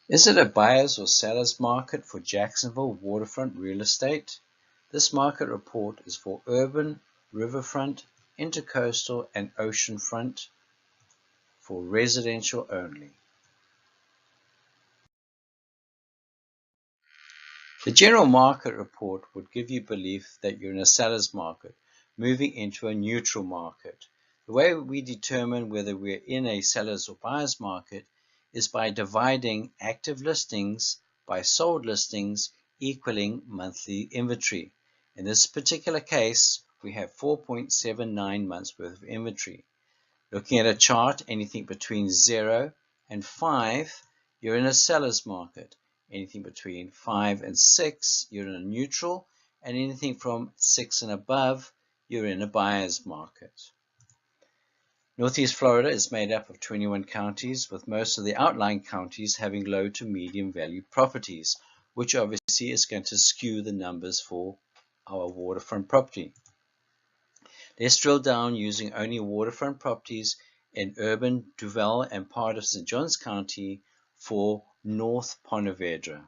Is it a buyer's or seller's market for Jacksonville waterfront real estate? This market report is for urban, riverfront, intercoastal, and oceanfront for residential only. The general market report would give you belief that you're in a seller's market, moving into a neutral market. The way we determine whether we're in a seller's or buyer's market is by dividing active listings by sold listings equaling monthly inventory. In this particular case, we have 4.79 months worth of inventory. Looking at a chart, anything between 0 and 5, you're in a seller's market. Anything between 5 and 6, you're in a neutral, and anything from 6 and above, you're in a buyer's market. Northeast Florida is made up of 21 counties, with most of the outlying counties having low to medium value properties, which obviously is going to skew the numbers for our waterfront property. Let's drill down using only waterfront properties in urban Duval and part of St. Johns County for North Ponte Vedra.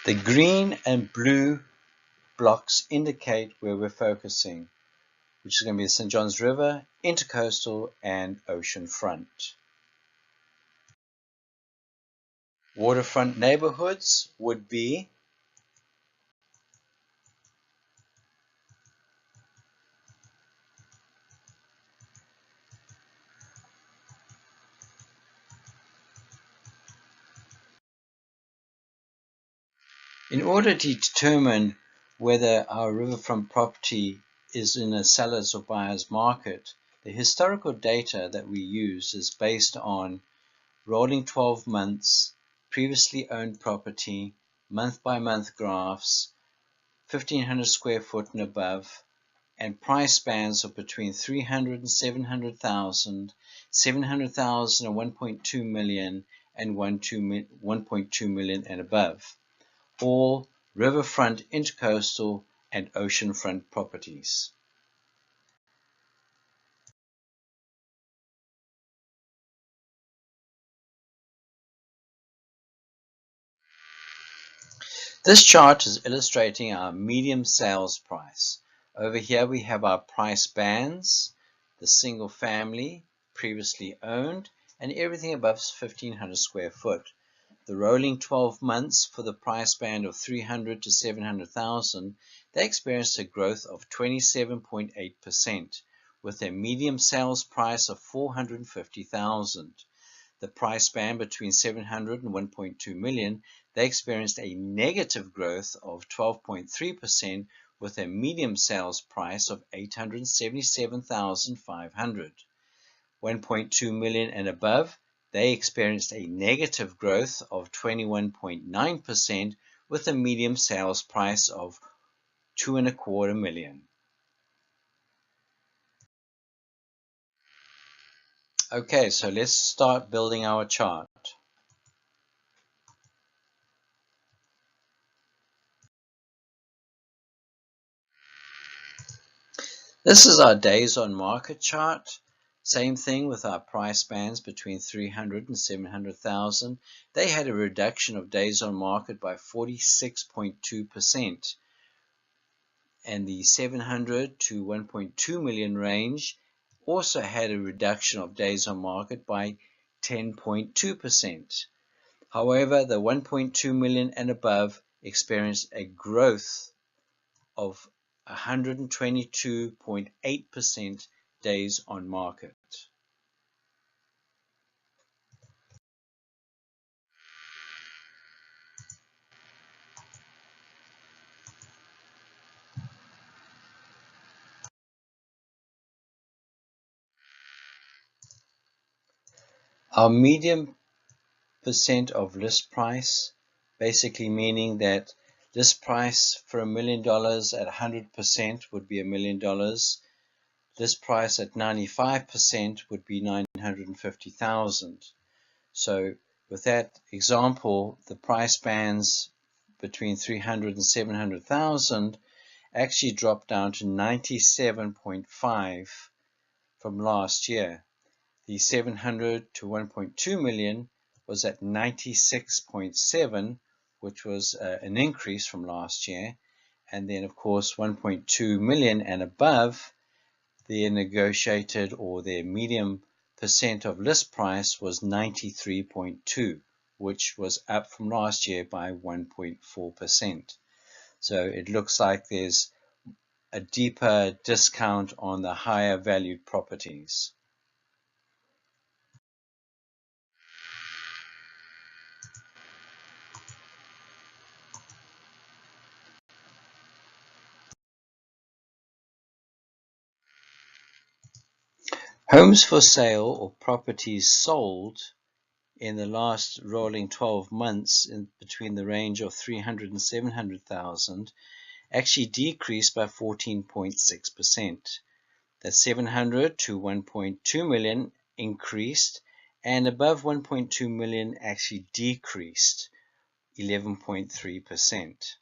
The green and blue blocks indicate where we're focusing, which is going to be the St. Johns River, intercoastal, and ocean front. Waterfront neighborhoods would be in order to determine whether our riverfront property is in a seller's or buyer's market, the historical data that we use is based on rolling 12 months, previously owned property, month-by-month graphs, 1,500 square foot and above, and price bands of between 300 and 700,000, 700,000 and 1.2 million, and 1.2 million and above. All riverfront, intercoastal, and oceanfront properties. This chart is illustrating our medium sales price. Over here we have our price bands, the single family, previously owned, and everything above 1,500 square foot. The rolling 12 months for the price band of 300 to 700,000, they experienced a growth of 27.8%, with a medium sales price of 450,000. The price band between 700 and 1.2 million, they experienced a negative growth of 12.3% with a medium sales price of 877,500. 1.2 million and above, they experienced a negative growth of 21.9% with a medium sales price of 2.25 million. Okay, so let's start building our chart. This is our days on market chart. Same thing with our price bands between 300 and 700,000. They had a reduction of days on market by 46.2%. And the 700 to 1.2 million range also had a reduction of days on market by 10.2%. However, the 1.2 million and above experienced a growth of 122.8% days on market. Our median percent of list price, basically meaning that list price for $1 million at 100% would be $1 million. List price at 95% would be 950,000. So with that example, the price bands between 300 and 700,000 actually dropped down to 97.5 from last year. The 700 to 1.2 million was at 96.7, which was an increase from last year. And then, of course, 1.2 million and above, their negotiated or their medium percent of list price was 93.2, which was up from last year by 1.4%. So it looks like there's a deeper discount on the higher valued properties. Homes for sale or properties sold in the last rolling 12 months in between the range of 300 and 700,000 actually decreased by 14.6%. That 700 to 1.2 million increased, and above 1.2 million actually decreased 11.3%.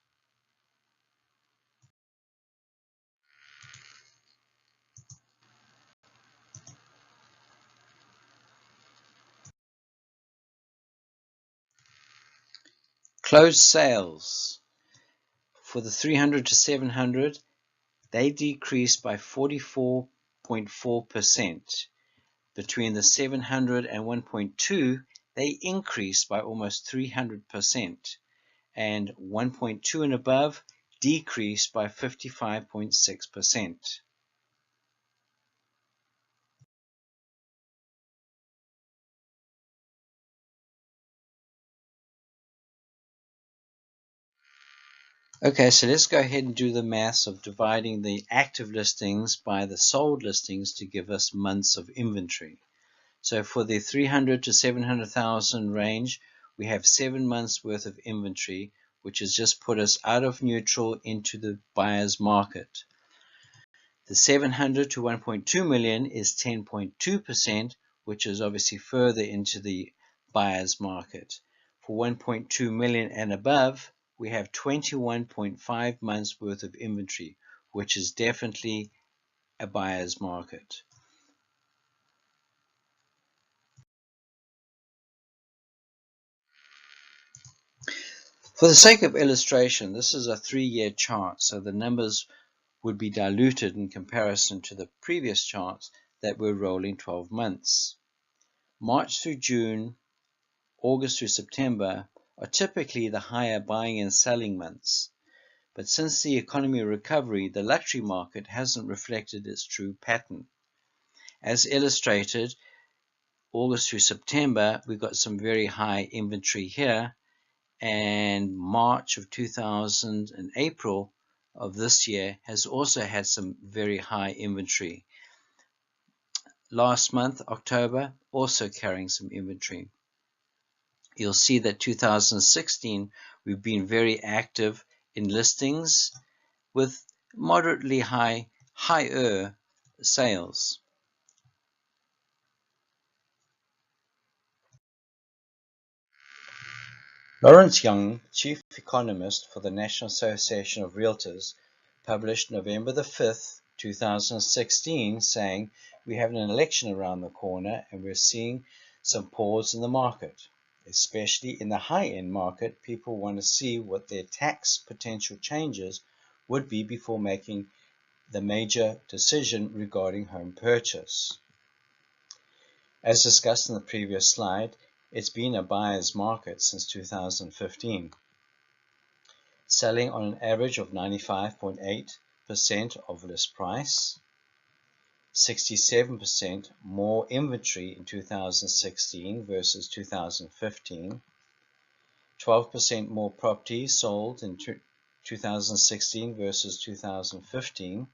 Closed sales for the 300 to 700, they decreased by 44.4%. Between the 700 and 1.2, they increased by almost 300%, and 1.2 and above decreased by 55.6%. Okay, so let's go ahead and do the maths of dividing the active listings by the sold listings to give us months of inventory. So for the 300 to 700,000 range, we have 7 months worth of inventory, which has just put us out of neutral into the buyer's market. The 700 to 1.2 million is 10.2%, which is obviously further into the buyer's market. For 1.2 million and above, we have 21.5 months worth of inventory, which is definitely a buyer's market. For the sake of illustration, this is a 3-year chart, so the numbers would be diluted in comparison to the previous charts that were rolling 12 months. March through June, August through September are typically the higher buying and selling months. But since the economy recovery, the luxury market hasn't reflected its true pattern. As illustrated, August through September, we've got some very high inventory here, and March of 2000 and April of this year has also had some very high inventory. Last month, October, also carrying some inventory. You'll see that 2016, we've been very active in listings with moderately higher sales. Lawrence Young, Chief Economist for the National Association of Realtors, published November the 5th, 2016, saying, "We have an election around the corner and we're seeing some pause in the market. Especially in the high-end market, people want to see what their tax potential changes would be before making the major decision regarding home purchase." As discussed in the previous slide, it's been a buyer's market since 2015, selling on an average of 95.8% of list price, 67% more inventory in 2016 versus 2015, 12% more properties sold in 2016 versus 2015,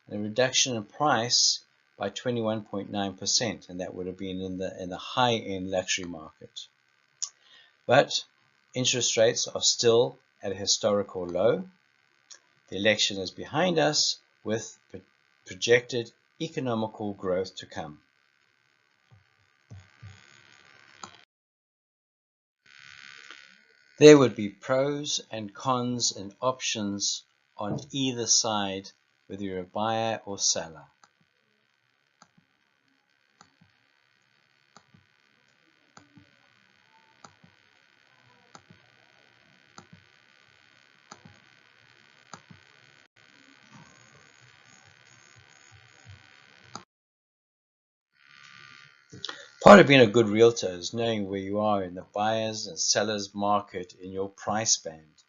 and a reduction in price by 21.9%, and that would have been in the high-end luxury market. But interest rates are still at a historical low. The election is behind us with projected economical growth to come. There would be pros and cons and options on either side, whether you're a buyer or seller. Part of being a good realtor is knowing where you are in the buyers and sellers market in your price band.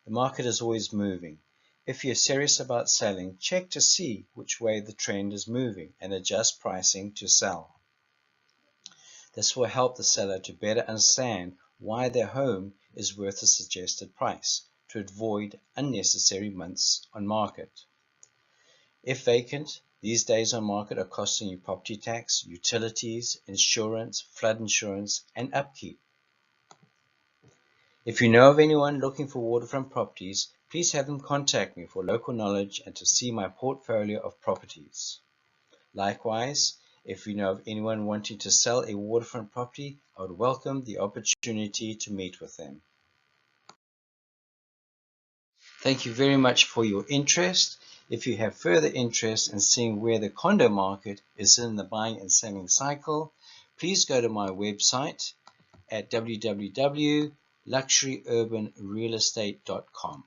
The market is always moving. If you're serious about selling, check to see which way the trend is moving and adjust pricing to sell. This will help the seller to better understand why their home is worth a suggested price to avoid unnecessary months on market. If vacant, these days on market are costing you property tax, utilities, insurance, flood insurance, and upkeep. If you know of anyone looking for waterfront properties, please have them contact me for local knowledge and to see my portfolio of properties. Likewise, if you know of anyone wanting to sell a waterfront property, I would welcome the opportunity to meet with them. Thank you very much for your interest. If you have further interest in seeing where the condo market is in the buying and selling cycle, please go to my website at www.luxuryurbanrealestate.com.